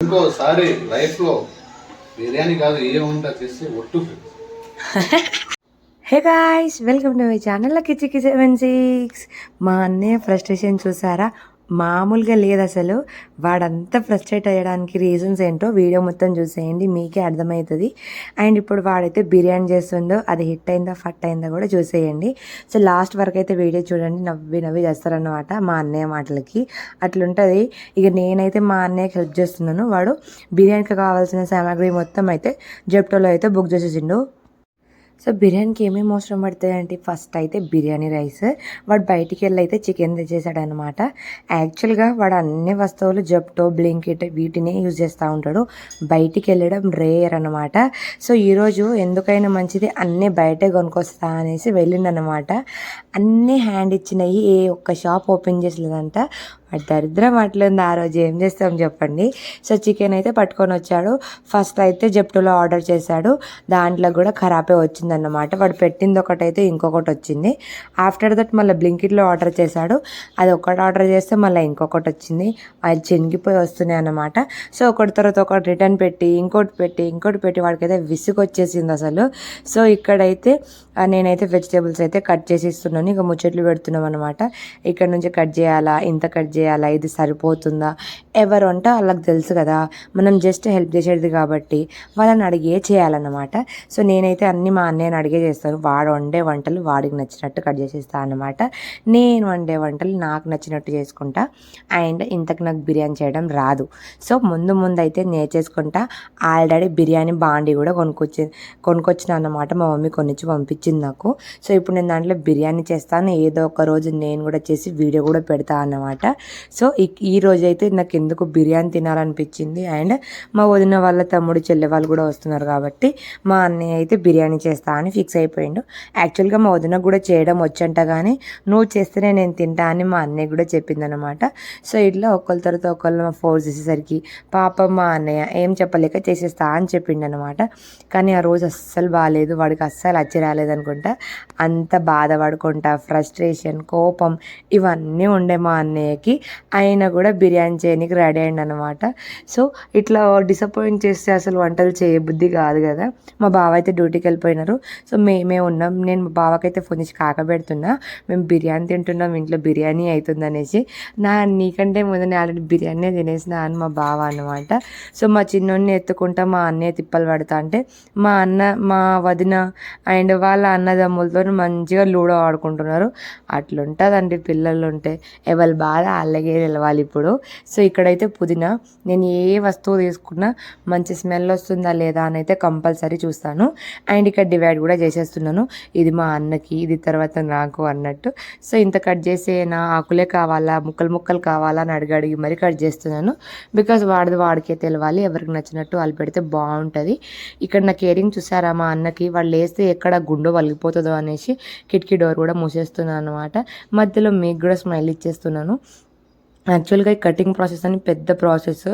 ఇంకోసారి లైఫ్లో బిర్యానీ కాదు ఏముంటా చేసి ఒట్టు. Hey guys, welcome to my channel కిచికి 76. మా అన్నయ్య ఫ్రస్ట్రేషన్ చూసారా? మామూలుగా లేదు అసలు. వాడంతా ఫ్రస్ట్రేట్ అయ్యడానికి రీజన్స్ ఏంటో వీడియో మొత్తం చూసేయండి, మీకే అర్థమవుతుంది. అండ్ ఇప్పుడు వాడైతే బిర్యానీ చేస్తుందో అది హిట్ అయిందా ఫట్ అయిందా కూడా చూసేయండి. సో లాస్ట్ వరకు అయితే వీడియో చూడండి, నవ్వి నవ్వి చేస్తారన్నమాట మా అన్నయ్య మాటలకి. అట్లుంటుంది. ఇక నేనైతే మా అన్నయ్యకి హెల్ప్ చేస్తున్నాను. వాడు బిర్యానీకి కావాల్సిన సామాగ్రి మొత్తం అయితే జెప్టోలో అయితే బుక్ చేసేసిండు. సో బిర్యానీకి ఏమేమి అవసరం పడతాయంటే, ఫస్ట్ అయితే బిర్యానీ రైస్. వాడు బయటికి వెళ్ళి అయితే చికెన్ తెచ్చేసాడనమాట. యాక్చువల్గా వాడు అన్ని వస్తువులు జెప్టో, బ్లింకిట్ వీటినే యూజ్ చేస్తూ ఉంటాడు. బయటికి వెళ్ళడం రేర్ అనమాట. సో ఈరోజు ఎందుకైనా మంచిది అన్నీ బయటే కొనుక్కొస్తా అనేసి వెళ్ళిండనమాట. అన్నీ హ్యాండ్ ఇచ్చినాయి, ఏ ఒక్క షాప్ ఓపెన్ చేసలేదంట. వాడు దరిద్రం అట్లుంది. ఆ రోజు ఏం చేస్తాం చెప్పండి. సో చికెన్ అయితే పట్టుకొని వచ్చాడు. ఫస్ట్ అయితే జెప్టోలో ఆర్డర్ చేశాడు, దాంట్లో కూడా ఖరాబే వచ్చిందన్నమాట. వాడు పెట్టింది ఒకటైతే ఇంకొకటి వచ్చింది. ఆఫ్టర్ దట్ మళ్ళీ బ్లింకిట్లో ఆర్డర్ చేశాడు. అది ఒకటి ఆర్డర్ చేస్తే మళ్ళీ ఇంకొకటి వచ్చింది. అది చెనిగిపోయి వస్తున్నాయి అన్నమాట. సో ఒకటి తర్వాత ఒకటి రిటర్న్ పెట్టి ఇంకోటి పెట్టి వాడికైతే విసుగు వచ్చేసింది అసలు. సో ఇక్కడైతే నేనైతే వెజిటేబుల్స్ అయితే కట్ చేసి ఇస్తున్నాను. ఇక ముచ్చట్లు పెడుతున్నాం అనమాట. ఇక్కడ నుంచి కట్ చేయాలా, ఇంత కట్ చేయాలా, ఇది సరిపోతుందా, ఎవరు అంటే వాళ్ళకి తెలుసు కదా, మనం జస్ట్ హెల్ప్ చేసేది కాబట్టి వాళ్ళని అడిగే చేయాలన్నమాట. సో నేనైతే అన్నీ మా అన్నయ్యని అడిగే చేస్తాను. వాడు వండే వంటలు వాడికి నచ్చినట్టు కట్ చేసేస్తాను అనమాట. నేను వండే వంటలు నాకు నచ్చినట్టు చేసుకుంటా. అండ్ ఇంతకు నాకు బిర్యానీ చేయడం రాదు. సో ముందు అయితే నేర్చేసుకుంటా. ఆల్రెడీ బిర్యానీ బాండి కూడా కొనుక్కొచ్చిన అన్నమాట. మా మమ్మీ కొనిచ్చి పంపించింది నాకు. సో ఇప్పుడు నేను దాంట్లో బిర్యానీ చేస్తాను. ఏదో ఒక రోజు నేను కూడా చేసి వీడియో కూడా పెడతా అన్నమాట. సో ఈ రోజు అయితే నాకు ఎందుకు బిర్యానీ తినాలనిపించింది. అండ్ మా వదిన వాళ్ళ తమ్ముడు చెల్లె వాళ్ళు కూడా వస్తున్నారు కాబట్టి మా అన్నయ్య అయితే బిర్యానీ చేస్తా అని ఫిక్స్ అయిపోయిండు. యాక్చువల్గా మా వదిన కూడా చేయడం వచ్చంట, కానీ నువ్వు చేస్తేనే నేను తింటా అని మా అన్నయ్య కూడా చెప్పిందనమాట. సో ఇట్లా ఒకళ్ళ తర్వాత ఒకళ్ళు ఫోర్స్ చేసేసరికి పాప మా అన్నయ్య ఏం చెప్పలేక చేసేస్తా అని చెప్పిండనమాట. కానీ ఆ రోజు అస్సలు బాగాలేదు, వాడికి అస్సలు అచ్చి రాలేదనుకుంటా. అంత బాధపడుకుంటా, ఫ్రస్ట్రేషన్, కోపం ఇవన్నీ ఉండే మా అన్నయ్యకి. అయినా కూడా బిర్యానీ చేయడానికి రెడీ అయ్యిండు అనమాట. సో ఇట్లా డిసప్పాయింట్ చేస్తే అసలు వంటలు చేయబుద్ధి కాదు కదా. మా బావ అయితే డ్యూటీకి వెళ్ళిపోయినారు. సో మేమే ఉన్నాం. నేను మా బావకైతే ఫోన్ చేసి కాకబెడుతున్నా, మేము బిర్యానీ తింటున్నాం, ఇంట్లో బిర్యానీ అవుతుంది అనేసి. నీకంటే ముందు నేను ఆల్రెడీ బిర్యానీ తినేసిన అని మా బావ అనమాట. సో మా చిన్నోడిని ఎత్తుకుంటా మా అన్నయ్య తిప్పలు పడతా అంటే మా అన్న, మా వదిన అండ్ వాళ్ళ అన్నదమ్ములతో మంచిగా లూడో ఆడుకుంటున్నారు. అట్లుంటుందండి పిల్లలు ఉంటే. ఎవరి బాధ అలాగే తెలవాలి ఇప్పుడు. సో ఇక్కడైతే పుదీనా, నేను ఏ వస్తువు తీసుకున్నా మంచి స్మెల్ వస్తుందా లేదా అని అయితే కంపల్సరీ చూస్తాను. అండ్ ఇక్కడ డివైడ్ కూడా చేసేస్తున్నాను. ఇది మా అన్నకి, ఇది తర్వాత నాకు అన్నట్టు. సో ఇంత కట్ చేసే నా ఆకులే కావాలా, ముక్కలు కావాలా అని అడిగి మరి కట్ చేస్తున్నాను. బికాజ్ వాడికే తెలవాలి, ఎవరికి నచ్చినట్టు వాళ్ళు పెడితే బాగుంటుంది. ఇక్కడ నా కేరింగ్ చూసారా మా అన్నకి, వాళ్ళు వేస్తే ఎక్కడ గుండె వలిగిపోతుందో అనేసి కిటికీ డోర్ కూడా మూసేస్తున్నాను అనమాట. మధ్యలో మీకు కూడా స్మైల్ ఇచ్చేస్తున్నాను. యాక్చువల్గా ఈ కటింగ్ ప్రాసెస్ అని పెద్ద ప్రాసెస్.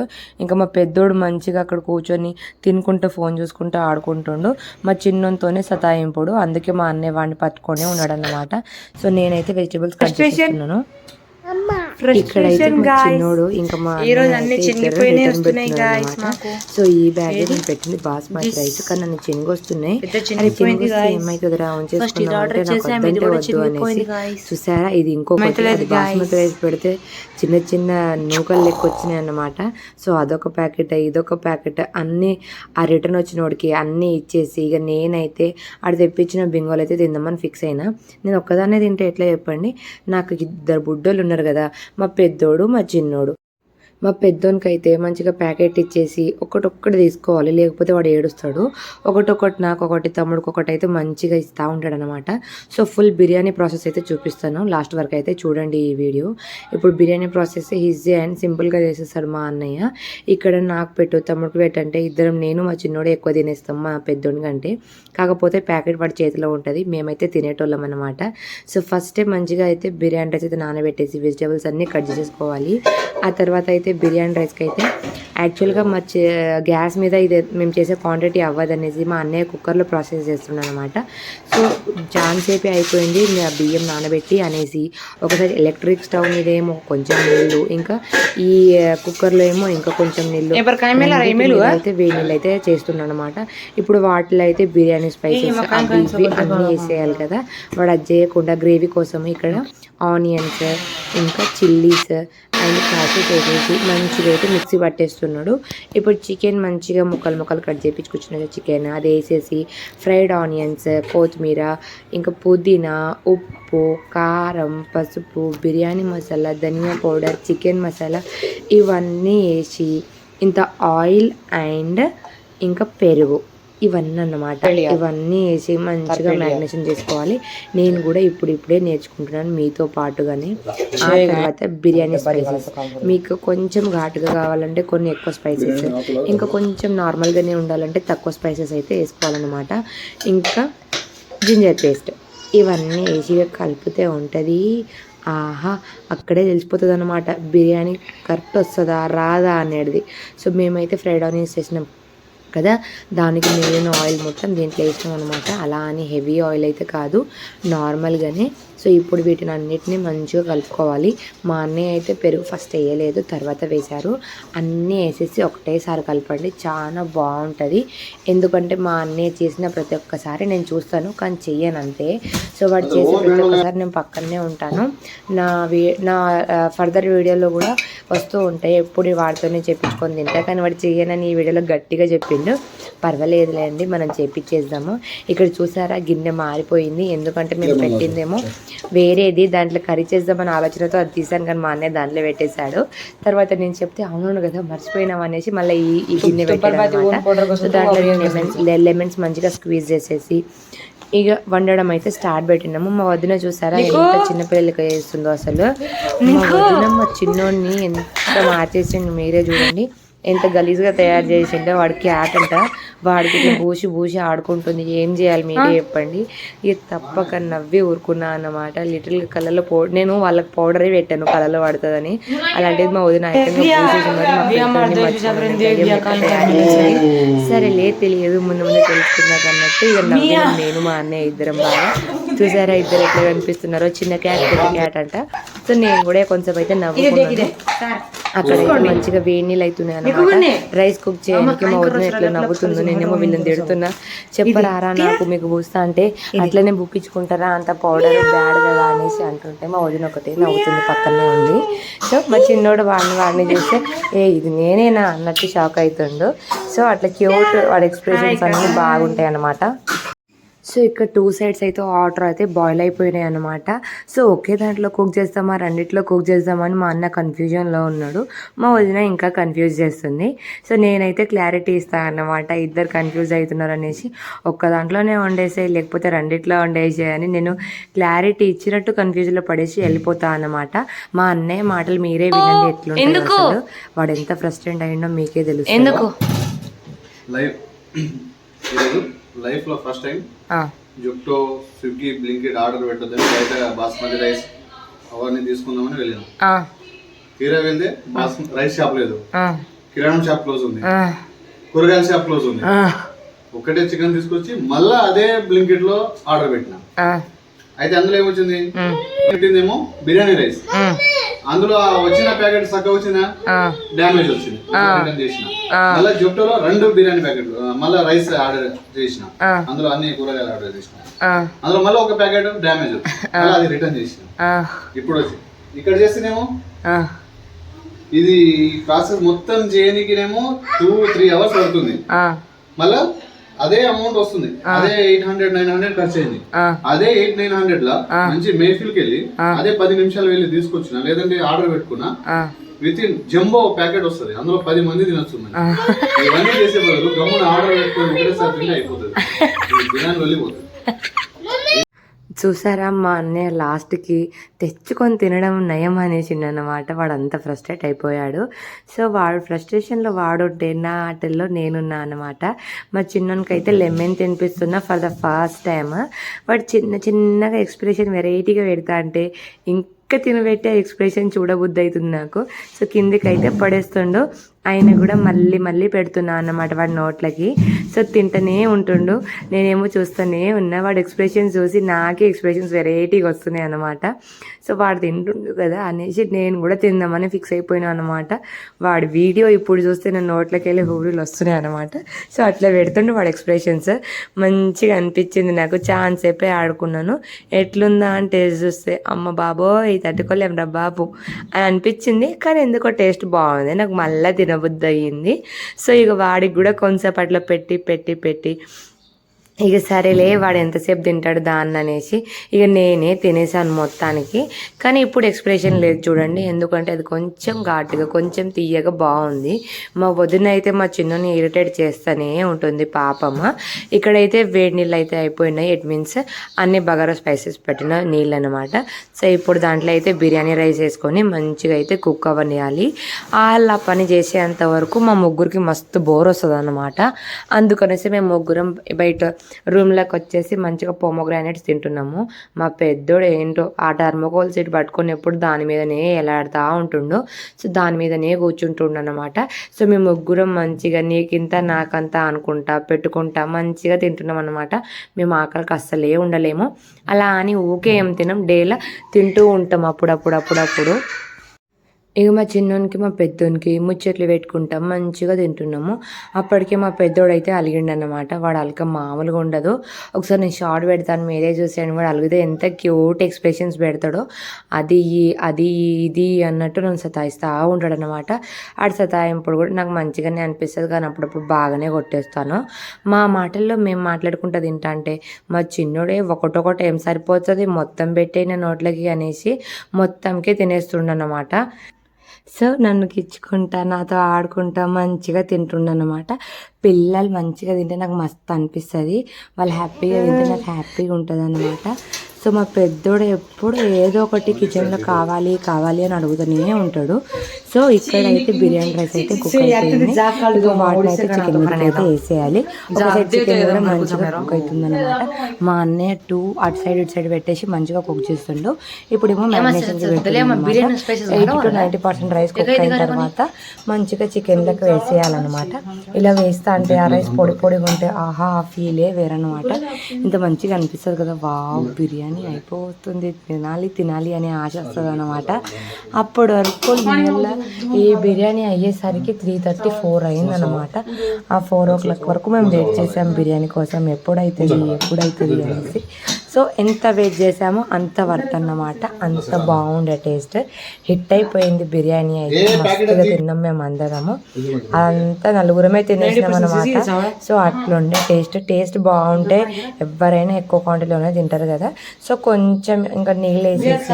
ఇంకా మా పెద్దోడు మంచిగా అక్కడ కూర్చొని తినుకుంటూ ఫోన్ చూసుకుంటూ ఆడుకుంటుండు. మా చిన్నతోనే సతాయింపుడు, అందుకే మా అన్నయ్య వాడిని పట్టుకొని ఉన్నాడు అన్నమాట. సో నేనైతే వెజిటేబుల్స్ కట్ చేస్తున్నాను. ఇక్కడైతే మా చిన్నోడు ఇంకా మా సో ఈ బ్యాగ్ నేను పెట్టింది బాస్మతి రైస్, కానీ నన్ను చెనిగి వస్తున్నాయి. ఏమైతుందిరా ఉంచేసుకున్నామంటే నాకు వద్దంటే వద్దు అనేసి. చూసారా, ఇది ఇంకొకటి బాస్మతి రైస్ పెడితే చిన్న నూకలు లెక్క వచ్చినాయి అన్నమాట. సో అదొక ప్యాకెట్, ఇదొక ప్యాకెట్, అన్నీ ఆ రిటర్న్ వచ్చిన వాడికి అన్నీ ఇచ్చేసి ఇక నేనైతే ఆడు తెప్పించిన బింగోలు అయితే తిందామని ఫిక్స్ అయినా. నేను ఒక్కదాన్నే తింటే ఎట్లా చెప్పండి, నాకు ఇద్దరు బుడ్డోళ్ళు ఉన్నారు కదా, మా పెద్దోడు మా చిన్నోడు. మా పెద్దోనికి అయితే మంచిగా ప్యాకెట్ ఇచ్చేసి ఒక్కటి తీసుకోవాలి, లేకపోతే వాడు ఏడుస్తాడు. ఒకటి నాకు ఒకటి, తమ్ముడికి ఒకటి అయితే మంచిగా ఇస్తూ ఉంటాడు అనమాట. సో ఫుల్ బిర్యానీ ప్రాసెస్ అయితే చూపిస్తాను, లాస్ట్ వరకు అయితే చూడండి ఈ వీడియో. ఇప్పుడు బిర్యానీ ప్రాసెస్ ఈజీ అండ్ సింపుల్గా చేసేస్తాడు మా అన్నయ్య. ఇక్కడ నాకు పెట్టు, తమ్ముడికి పెట్టంటే ఇద్దరం, నేను మా చిన్నోడు ఎక్కువ తినేస్తాం మా పెద్దోడి కంటే. కాకపోతే ప్యాకెట్ వాడి చేతిలో ఉంటుంది, మేమైతే తినేటోళ్ళం అనమాట. సో ఫస్ట్ మంచిగా అయితే బిర్యానీ రైస్ అయితే నానబెట్టేసి వెజిటేబుల్స్ అన్నీ కట్ చేసేసుకోవాలి. ఆ తర్వాత అయితే అయితే బిర్యానీ రైస్కి అయితే యాక్చువల్గా మా గ్యాస్ మీద ఇది మేము చేసే క్వాంటిటీ అవ్వదనేసి మా అన్నయ్య కుక్కర్లో ప్రాసెస్ చేస్తున్నాను అనమాట. సో చాలాసేపే అయిపోయింది బియ్యం నానబెట్టి అనేసి ఒకసారి ఎలక్ట్రిక్ స్టవ్ మీద ఏమో కొంచెం నీళ్ళు, ఇంకా ఈ కుక్కర్లో ఏమో ఇంకా కొంచెం నీళ్ళు అయితే వేడి నీళ్ళు అయితే చేస్తున్నాను అనమాట. ఇప్పుడు వాటిలో అయితే బిర్యానీ స్పైసెస్ అన్నీ వేసేయాలి కదా. వాడు అది చేయకుండా గ్రేవీ కోసం ఇక్కడ ఆనియన్స్ ఇంకా చిల్లీస్ అండ్ క్యాషెస్ వేసేసి మంచిగా అయితే మిక్సీ పట్టేస్తున్నాడు. ఇప్పుడు చికెన్ మంచిగా ముక్కలు కట్ చేయించుకొచ్చిన చికెన్ అది వేసేసి ఫ్రైడ్ ఆనియన్స్, కొత్తిమీర, ఇంకా పుదీనా, ఉప్పు, కారం, పసుపు, బిర్యానీ మసాలా, ధనియా పౌడర్, చికెన్ మసాలా ఇవన్నీ వేసి ఇంత ఆయిల్ అండ్ ఇంకా పెరుగు ఇవన్నీ అన్నమాట. ఇవన్నీ వేసి మంచిగా మ్యారినేషన్ చేసుకోవాలి. నేను కూడా ఇప్పుడే నేర్చుకుంటున్నాను మీతో పాటుగానే. ఆ తర్వాత బిర్యానీ స్పైసెస్ మీకు కొంచెం ఘాటుగా కావాలంటే కొన్ని ఎక్కువ స్పైసెస్, ఇంకా కొంచెం నార్మల్గానే ఉండాలంటే తక్కువ స్పైసెస్ అయితే వేసుకోవాలన్నమాట. ఇంకా జింజర్ పేస్ట్ ఇవన్నీ వేసి కలిపితే ఉంటుంది. ఆహా, అక్కడే తెలిసిపోతుంది అనమాట బిర్యానీ కరెక్ట్ వస్తుందా రాదా అనేది. సో మేమైతే ఫ్రైడ్ ఆనియన్స్ చేసినాం కదా, దానికి మిగిలిన ఆయిల్ మొత్తం దీంట్లో వేసినాం అనమాట. అలా అని హెవీ ఆయిల్ అయితే కాదు, నార్మల్గానే. సో ఇప్పుడు వీటిని అన్నిటినీ మంచిగా కలుపుకోవాలి. మా అన్నయ్య అయితే పెరుగు ఫస్ట్ వేయలేదు, తర్వాత వేశారు. అన్నీ వేసేసి ఒకటేసారి కలపండి, చాలా బాగుంటుంది. ఎందుకంటే మా అన్నయ్య చేసిన ప్రతి ఒక్కసారి నేను చూస్తాను కానీ చెయ్యను అంతే. సో వాడు చేసే ప్రతి ఒక్కసారి నేను పక్కనే ఉంటాను. నా ఫర్దర్ వీడియోలో కూడా వస్తూ ఉంటాయి, ఎప్పుడు వాడితోనే చెప్పించుకొని తింటా. కానీ వాడు చెయ్యనని ఈ వీడియోలో గట్టిగా చెప్పిండు. పర్వాలేదులేండి, మనం చేపించేద్దాము. ఇక్కడ చూసారా గిన్నె మారిపోయింది, ఎందుకంటే మేము పెట్టిందేమో వేరేది, దాంట్లో కర్రీ చేద్దామని ఆలోచనతో అది తీసాను కానీ మా అన్నయ్య దాంట్లో పెట్టేశాడు. తర్వాత నేను చెప్తే అవును కదా మర్చిపోయినాం అనేసి మళ్ళీ ఈ గిన్నె పెట్టాను. సో దాంట్లో లెమన్స్ మంచిగా స్క్వీజ్ చేసేసి ఇక వండడం అయితే స్టార్ట్ పెట్టినాము. మా వదిన చూసారా ఎంత చిన్నపిల్లలకి వేస్తుందో అసలు. మా వదిన మా చిన్నోడిని ఎంత మార్చేసిండు మీరే చూడండి, ఎంత గలీజ్గా తయారు చేసిండో. వాడి క్యాట్ అంట, వాడికి ఇట్లా బూసి ఆడుకుంటుంది. ఏం చేయాలి మీరే చెప్పండి. ఇక తప్పక నవ్వి ఊరుకున్నా అన్నమాట. లిటిల్గా కళ్ళలో నేను వాళ్ళకి పౌడరే పెట్టాను కళ్ళలో పడుతుందని. అలాంటిది మా వదిన సరేలే తెలియదు ముందు తెలుసుకున్నాక అన్నట్టు ఇక నవ్వి నేను మా అన్నయ్య ఇద్దరం బాగా. చూసారా ఇద్దరు ఎట్లా కనిపిస్తున్నారో, చిన్న క్యాట్ పెద్ద క్యాట్ అంట. సో నేను కూడా కొంచెం అయితే నవ్వుకున్నాను. అక్కడ మంచిగా వేడి నీళ్ళు అవుతున్నాయి అన్నమాట. రైస్ కుక్ చేయడానికి మా వదిన ఎట్లా నవ్వుతుందో, నేనేమో వీళ్ళని తిడుతున్నా. చెప్పరారా నాకు మీకు పూస్తా అంటే అట్లనే బుక్కించుకుంటారా, అంత పౌడర్ బ్యాడ్ కదా అనేసి అంటుంటే మా వదిన ఒకటే నవ్వుతుంది, పక్కనే ఉంది. సో మా చిన్నోడు వాడిని చూస్తే ఇది నేనేనా అన్నట్టు షాక్ అవుతుండు. సో అట్లా క్యూట్ వాడి ఎక్స్ప్రెషన్స్ అన్నీ బాగుంటాయి అన్నమాట. సో ఇక్కడ 2 sides అయితే వాటర్ అయితే బాయిల్ అయిపోయినాయి అనమాట. సో ఒకే దాంట్లో కుక్ చేస్తామా రెండిట్లో కుక్ చేద్దామని మా అన్న కన్ఫ్యూజన్లో ఉన్నాడు. మా వదిన ఇంకా కన్ఫ్యూజ్ చేస్తుంది. సో నేనైతే క్లారిటీ ఇస్తాను అన్నమాట, ఇద్దరు కన్ఫ్యూజ్ అవుతున్నారు అనేసి. ఒక్క దాంట్లోనే వండేసాయి లేకపోతే రెండిట్లో వండేసాయి అని నేను క్లారిటీ ఇచ్చినట్టు కన్ఫ్యూజ్లో పడేసి వెళ్ళిపోతా అన్నమాట. మా అన్నయ్య మాటలు మీరే వినండి ఎట్లుంటుంది అసలు. వాడు ఎంత ఫ్రస్ట్రేట్ అయ్యిండో మీకే తెలుసు. ఎందుకు లైఫ్ లో ఫస్ట్ టైం జుట్టో స్విగ్గీ బ్లింకిట్ ఆర్డర్ పెట్టొద్దని బయట బాస్మతి రైస్ అవన్నీ తీసుకుందామని వెళ్ళాను. తీరా వెళ్తే రైస్ షాప్ లేదు, కిరాణం షాప్ క్లోజ్ ఉంది, కూరగాయల షాప్ క్లోజ్ ఉంది. ఒక్కటే చికెన్ తీసుకొచ్చి మళ్ళా అదే బ్లింకిట్ లో ఆర్డర్ పెట్టినా. అయితే అందులో ఏమొచ్చింది, పెట్టిందేమో బిర్యానీ రైస్, అందులో వచ్చిన ప్యాకెట్ సక్క వచ్చిన డ్యామేజ్ వచ్చింది, రిటర్న్ చేసిన. మళ్ళీ జుట్టోలో 2 బిర్యానీ ప్యాకెట్లు, మళ్ళీ రైస్ ఆర్డర్ చేసిన, అందులో అన్ని కూరగాయలు ఆర్డర్ చేసిన, అందులో మళ్ళీ ఒక ప్యాకెట్ డ్యామేజ్ మళ్ళీ అది రిటర్న్ చేసిన. ఇప్పుడు వచ్చి ఇక్కడ చేస్తేనేమో ఇది ప్రాసెస్ మొత్తం చేయడానికినేమో 2-3 hours పడుతుంది. మళ్ళా అదే అమౌంట్ వస్తుంది, అదే 800-900 ఖర్చు అయింది. అదే 800-900 లా మంచి మేఫిల్ కి వెళ్ళి అదే 10 నిమిషాలు వెళ్ళి తీసుకొచ్చిన, లేదంటే ఆర్డర్ పెట్టుకున్నా విత్ ఇన్ జంబో ప్యాకెట్ వస్తుంది, అందులో 10 మంది తినొచ్చు. ఇవన్నీ చేసే బదులు గమ్మున ఆర్డర్ పెట్టుకుని ఒకటేసారి తింటే అయిపోతుంది, బిర్యానీ వెళ్ళిపోతుంది. చూసారా మా అన్నయ్య లాస్ట్కి తెచ్చుకొని తినడం నయం అనేసిండు అన్నమాట. వాడు అంత ఫ్రస్ట్రేట్ అయిపోయాడు. సో వాడు ఫ్రస్ట్రేషన్లో వాడుంటే నా ఆటల్లో నేనున్నా అన్నమాట. మా చిన్నోనికి అయితే లెమన్ తినిపిస్తున్నా ఫర్ ద ఫస్ట్ టైం. వాడు చిన్నగా ఎక్స్ప్రెషన్ వెరైటీగా పెడతా అంటే తినబెట్టే ఎక్స్ప్రెషన్ చూడబుద్ధి అవుతుంది నాకు. సో కిందికి అయితే పడేస్తుండు. ఆయన కూడా మళ్ళీ మళ్ళీ పెడుతున్నా అన్నమాట వాడి నోట్లకి. సో తింటనే ఉంటుండు, నేనేమో చూస్తూనే ఉన్నా. వాడి ఎక్స్ప్రెషన్స్ చూసి నాకే ఎక్స్ప్రెషన్స్ వెరైటీగా వస్తున్నాయి అన్నమాట. సో వాడు తింటుండు కదా అనేసి నేను కూడా తిందామని ఫిక్స్ అయిపోయినా అనమాట. వాడి వీడియో ఇప్పుడు చూస్తే నా నోట్లకి వెళ్ళి హూరులు వస్తున్నాయి అనమాట. సో అట్లా పెడుతుండు వాడి ఎక్స్ప్రెషన్స్. మంచిగా అనిపించింది నాకు. ఛాన్స్ సేపే ఆడుకున్నాను. ఎట్లుందా అని టేస్ట్ చూస్తే అమ్మ బాబోయ్ తట్టుకోలేం రా బాబు అని అనిపించింది. కానీ ఎందుకో టేస్ట్ బాగుంది, నాకు మళ్ళీ తినబుద్ధి అయ్యింది. సో ఇక వాడికి కూడా కొంచెంసేపు అట్లా పెట్టి ఇక సరేలే వాడు ఎంతసేపు తింటాడు దాన్ని అనేసి ఇక నేనే తినేసాను మొత్తానికి. కానీ ఇప్పుడు ఎక్స్ప్రెషన్ లేదు చూడండి, ఎందుకంటే అది కొంచెం ఘాటుగా కొంచెం తీయగా బాగుంది. మా వదిన అయితే మా చిన్నని ఇరిటేట్ చేస్తూనే ఉంటుంది పాపమ్మ. ఇక్కడైతే వేడి నీళ్ళు అయితే అయిపోయినాయి. ఇట్ మీన్స్ అన్ని బగారా స్పైసెస్ పెట్టిన నీళ్ళు అనమాట. సో ఇప్పుడు దాంట్లో అయితే బిర్యానీ రైస్ వేసుకొని మంచిగా అయితే కుక్ అవ్వనియాలి. అలా పని చేసేంత వరకు మా ముగ్గురికి మస్తు బోర్ వస్తుంది అనమాట. అందుకనేసి మేము ముగ్గురం బయట రూమ్లోకి వచ్చేసి మంచిగా పొమోగ్రానైట్స్ తింటున్నాము. మా పెద్దోడు ఏంటో ఆ టర్మోకోల్ సీట్ పట్టుకొని ఎప్పుడు దాని మీదనే ఎలాడుతూ ఉంటుండు. సో దాని మీదనే కూర్చుంటుండు అనమాట. సో మేము ముగ్గురం మంచిగా నీకింత నాకంత అనుకుంటా పెట్టుకుంటా మంచిగా తింటున్నాం అనమాట. మేము ఆకలికి అస్సలే ఉండలేము. అలా అని ఊకే ఏం తినం, డేలా తింటూ ఉంటాం అప్పుడప్పుడు. ఇక మా చిన్నోనికి మా పెద్దోనికి ముచ్చట్లు పెట్టుకుంటాం మంచిగా తింటున్నాము. అప్పటికే మా పెద్దోడైతే అలిగిండనమాట. వాడు అలక మామూలుగా ఉండదు. ఒకసారి నేను షార్ట్ పెడతాను మీరే చూసాను. వాడు అలిగితే ఎంత క్యూట్ ఎక్స్ప్రెషన్స్ పెడతాడో అది ఇది అన్నట్టు నన్ను సతాయిస్తూ ఉంటాడనమాట. ఆడు సతాయింపుడు కూడా నాకు మంచిగానే అనిపిస్తుంది, కానీ అప్పుడప్పుడు బాగానే కొట్టేస్తాను. మా మాటల్లో మేము మాట్లాడుకుంటూ తింటా అంటే మా చిన్నోడే ఒకటొకటి ఏం సరిపోతుంది మొత్తం పెట్టేన నోట్లకి అనేసి మొత్తంకే తినేస్తుండనమాట. సో నన్ను గిచ్చుకుంటా నాతో ఆడుకుంటా మంచిగా తింటుండనమాట. పిల్లలు మంచిగా తింటే నాకు మస్తు అనిపిస్తుంది, వాళ్ళు హ్యాపీగా తింటే నాకు హ్యాపీగా ఉంటుంది అనమాట. సో మా పెద్దోడు ఎప్పుడు ఏదో ఒకటి కిచెన్లో కావాలి అని అడుగుతూనే ఉంటాడు. సో ఇక్కడైతే బిర్యానీ రైస్ అయితే కుక్ అయిపోయింది. ఇక వాటిని అయితే చికెన్ బిర్యానీ అయితే వేసేయాలి. ఒక సైడ్ చికెన్ కూడా మంచిగా కుక్ అవుతుంది అనమాట. మా అన్నయ్య అటు సైడ్ ఇటు సైడ్ పెట్టేసి మంచిగా కుక్ చేస్తుండు. ఇప్పుడేమో మ్యారినేషన్ 80 to 90% రైస్ కుక్ అయిన తర్వాత మంచిగా చికెన్లోకి వేసేయాలన్నమాట. ఇలా వేస్తా అంటే ఆ రైస్ పొడిగా ఉంటే ఆహా ఆ ఫీలే వేరనమాట. ఇంత మంచిగా అనిపిస్తుంది కదా, వావ్ బిర్యానీ అయిపోతుంది తినాలి అనే ఆశ వస్తుంది అనమాట. అప్పటి వరకు ఈ బిర్యానీ అయ్యేసరికి 3:34 అయిందనమాట. ఆ 4 o'clock వరకు మేము వెయిట్ చేసాం బిర్యానీ కోసం, ఎప్పుడైతుంది అనేసి. సో ఎంత వెయిట్ చేసామో అంత వర్త్ అన్నమాట. అంత బాగుండే టేస్ట్, హిట్ అయిపోయింది బిర్యానీ అయితే. మస్తుగా తిన్నాం మేము అందరము, అంతా నలుగురమే తినేసినాం అనమాట. సో అట్లుండే టేస్ట్ బాగుంటే ఎవరైనా ఎక్కువ క్వాంటిటీలోనే తింటారు కదా. సో కొంచెం ఇంకా నీళ్ళు వేసేసి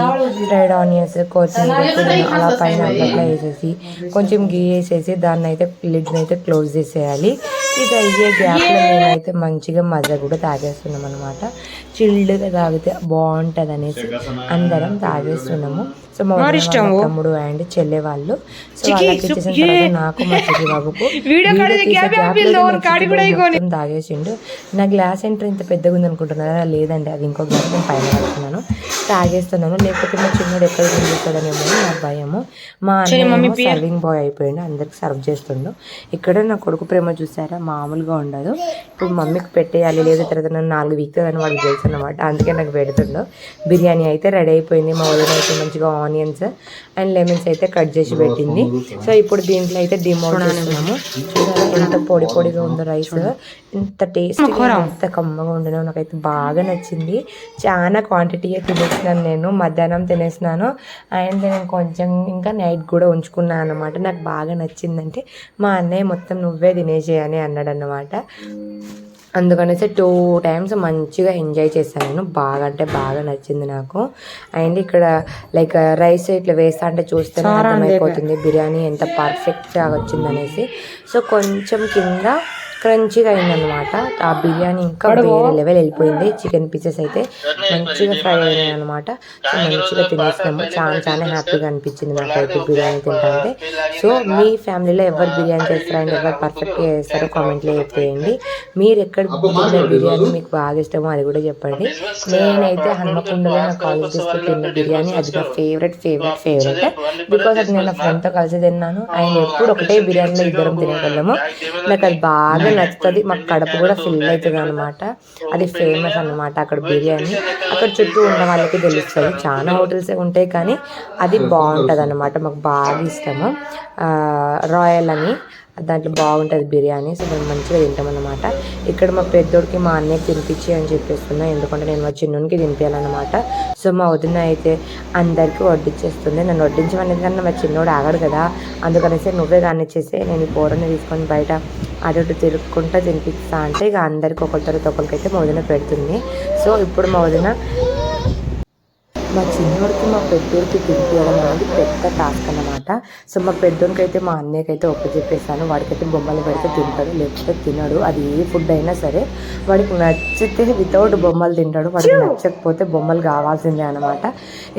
ఫ్రైడ్ ఆనియన్స్ కొత్తిమీర అలా పైన అట్లా వేసేసి కొంచెం గీ వేసేసి దాన్ని అయితే లిడ్ని అయితే క్లోజ్ చేసేయాలి. ఇది అయ్యే గ్యాప్లో మేమైతే మంచిగా మజా కూడా తాగేస్తున్నాం అనమాట. చిల్డ్గా తాగితే బాగుంటుంది అనేసి అందరం తాగేస్తున్నాము. సో మా తమ్ముడు అండ్ చెల్లె వాళ్ళు. సో వాళ్ళకి ఇచ్చేసిన తర్వాత నాకు మా చెల్లి బాబుకు తాగేసిండు. నా గ్లాస్ ఎంటర్ ఇంత పెద్దగా ఉంది అనుకుంటున్నారా, లేదండి అది ఇంకో గ్లాస్ నేను పైన పెడుతున్నాను తాగేస్తున్నాను. లేకపోతే మా చిన్నోడు ఎక్కడ తింటాడనేమో నా భయము. మా అన్నయ్య సర్వింగ్ బాయ్ అయిపోయిండు, అందరికి సర్వ్ చేస్తుండు. ఇక్కడ నా కొడుకు ప్రేమ చూసారా మామూలుగా ఉండదు. ఇప్పుడు మమ్మీకి పెట్టేయాలి, లేదా తర్వాత నన్ను 4 వీక్తుందని వాడికి తెలుసు అనమాట. అందుకే నాకు పెడుతుండు. బిర్యానీ అయితే రెడీ అయిపోయింది. మా వదిన అయితే మంచిగా ఆనియన్స్ అండ్ లెమన్స్ అయితే కట్ చేసి పెట్టింది. సో ఇప్పుడు దీంట్లో అయితే డిమౌట్ చేస్తున్నాము. చూసారా ఎంత పొడిగా ఉందో రైస్, ఎంత టేస్ట్గా ఎంత కమ్మగా ఉండేనో. నాకైతే బాగా నచ్చింది. చాలా క్వాంటిటీ తినేసినాను నేను, మధ్యాహ్నం తినేసినాను అండ్ నేను కొంచెం ఇంకా నైట్ కూడా ఉంచుకున్నాను అనమాట. నాకు బాగా నచ్చిందంటే మా అన్నయ్య మొత్తం నువ్వే తినేసేయని అన్నాడు అన్నమాట. అందుకనేసి 2 times మంచిగా ఎంజాయ్ చేశాను నేను. బాగా అంటే బాగా నచ్చింది నాకు. అండ్ ఇక్కడ లైక్ రైస్ ఇట్లా వేస్తా అంటే చూస్తే అర్థమైపోతుంది బిర్యానీ ఎంత పర్ఫెక్ట్గా వచ్చిందనేసి. సో కొంచెం కింద క్రంచిగా అయిందనమాట. ఆ బిర్యానీ ఇంకా వేరే లెవెల్ వెళ్ళిపోయింది. చికెన్ పీసెస్ అయితే మంచిగా ఫ్రై అయినాయి అనమాట. సో మంచిగా తినేసినాము. చాలా చాలా హ్యాపీగా అనిపించింది నాకైతే బిర్యానీ తింటే. సో మీ ఫ్యామిలీలో ఎవరు బిర్యానీ చేస్తారో అండ్ ఎవరు పర్ఫెక్ట్గా చేస్తారో కామెంట్లో చెప్పేయండి. మీరు ఎక్కడ తిన్న బిర్యానీ మీకు బాగా ఇష్టమో అది కూడా చెప్పండి. నేనైతే హన్మకొండలో నా కాలేజ్ డేస్లో తిన్న బిర్యానీ అది నా ఫేవరెట్ బికాస్ అది నేను నా ఫ్రెండ్తో కలిసి తిన్నాను. ఆయన ఎప్పుడు ఒకటే బిర్యానీలో ఇద్దరం తినేగలము. నాకు అది బాగా నచ్చుతుంది. మాకు కడుపు కూడా ఫిల్ అవుతుంది అనమాట. అది ఫేమస్ అనమాట అక్కడ బిర్యానీ. అక్కడ చుట్టూ ఉన్న వాళ్ళకి తెలుస్తుంది. చాలా హోటల్సే ఉంటాయి కానీ అది బాగుంటుంది అనమాట. మాకు బాగా ఇష్టము. రాయల్ అని దాంట్లో బాగుంటుంది బిర్యానీ. సో మేము మంచిగా తింటాం అనమాట. ఇక్కడ మా పెద్దోడికి మా అన్నయ్యకి తినిపించి అని చెప్పేస్తున్నా, ఎందుకంటే నేను మా చిన్నోనికి తినిపించాలన్నమాట. సో మా వదిన అయితే అందరికీ వడ్డించేస్తుంది. నన్ను వడ్డించమనేది కానీ మా చిన్నోడు ఆగడు కదా, అందుకనేసి నువ్వే కానిచ్చేసి నేను ఈ కూరని తీసుకొని బయట అటు తిరుగుకుంటా తినిపిస్తా అంటే ఇక అందరికీ ఒకరికైతే మా వదిన పెడుతుంది. సో ఇప్పుడు మా వదిన మా చిన్నోడికి మా పెద్దోడికి తినిపించడం అనేది పెద్ద టాస్క్ అన్నమాట. సో మా పెద్దోడికి అయితే మా అన్నయ్యకి అయితే చెప్పేసాను. వాడికైతే బొమ్మలు పెడితే తింటాడు, లేకపోతే తినడు. అది ఏ ఫుడ్ అయినా సరే వాడికి నచ్చితే వితౌట్ బొమ్మలు తింటాడు, వాడికి నచ్చకపోతే బొమ్మలు కావాల్సిందే అనమాట.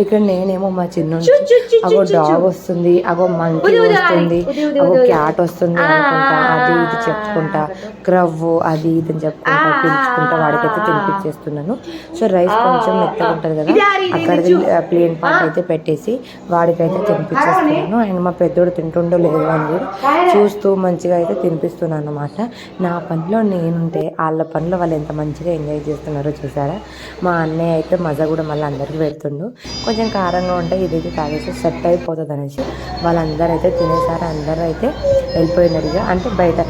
ఇక్కడ నేనేమో మా చిన్నోడికి అగో డాగ్ వస్తుంది, అగో మంకీ వస్తుంది, అగో క్యాట్ వస్తుంది అనుకుంటా అది ఇది చెప్పుకుంటా క్రవ్వు అది ఇది అని చెప్పుకుంటా పిలుచుకుంటా వాడికైతే తినిపించేస్తున్నాను. సో రైస్ కొంచెం మెత్తగా ఉంటుంది కదా, అక్కడ ప్లేన్ పార్ట్ అయితే పెట్టేసి వాడికైతే తినిపించేస్తున్నాను. అండ్ మా పెద్దోడు తింటుండో లేదో అని కూడా చూస్తూ మంచిగా అయితే తినిపిస్తున్నాను అనమాట. నా పనిలో నేనుంటే వాళ్ళ పనిలో వాళ్ళు ఎంత మంచిగా ఎంజాయ్ చేస్తున్నారో చూసారా. మా అన్నయ్య అయితే మజా కూడా మళ్ళీ అందరికీ పెడుతుండు. కొంచెం కారంగా ఉంటే ఇది తాగేసి సెట్ అయిపోతుంది అనేసి వాళ్ళందరూ అయితే తినేసారు. అందరూ అయితే వెళ్ళిపోయినారు, ఇక అంటే బయట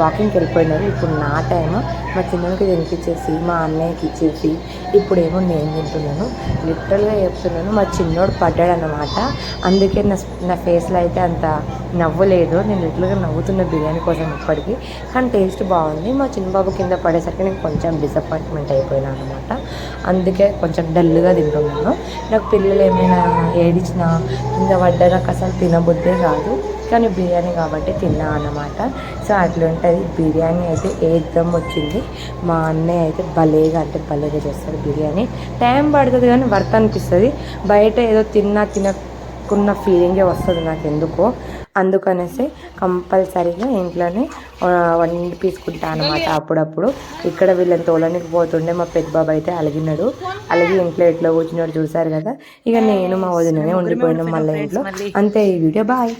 వాకింగ్కి వెళ్ళిపోయినారు. ఇప్పుడు నా టైం మా చిన్నకి తినిపించేసి మా అన్నయ్యకి ఇచ్చేసి ఇప్పుడేమో నేను తింటున్నాను. లిటరల్గా చెప్తున్నాను, మా చిన్నోడు పడ్డాడు అన్నమాట. అందుకే నా ఫేస్లో అయితే అంత నవ్వలేదు. నేను లిటరల్గా నవ్వుతున్న బిర్యానీ కోసం ఇప్పటికీ, కానీ టేస్ట్ బాగుంది. మా చిన్నబాబు కింద పడేసరికి నేను కొంచెం డిసప్పాయింట్మెంట్ అయిపోయినా అనమాట. అందుకే కొంచెం డల్గా తింటున్నాను. నాకు పిల్లలు ఏమైనా ఏడిచినా కింద పడ్డా నాకు అసలు తినబుద్దే కాదు, కానీ బిర్యానీ కాబట్టి తిన్నా అన్నమాట. సో అట్లా ఉంటుంది. బిర్యానీ అయితే ఏకదమ్ వచ్చింది. మా అన్నయ్య అయితే భలేగా చేస్తాడు బిర్యానీ. టైం పడుతుంది కానీ వర్త్ అనిపిస్తుంది. బయట ఏదో తినకున్న ఫీలింగే వస్తుంది నాకు ఎందుకో. అందుకనేసి కంపల్సరీగా ఇంట్లోనే వండిపించుకుంటా అనమాట అప్పుడప్పుడు. ఇక్కడ వీళ్ళని తోలనికి పోతుండే మా పెద్ద బాబు అయితే అలిగినాడు. అలాగే ఇంట్లో ఎట్లా కూర్చున్నాడు చూసారు కదా. ఇక నేను మా వదిననే ఉండిపోయినాం మళ్ళీ ఇంట్లో. అంతే ఈ వీడియో. బాయ్.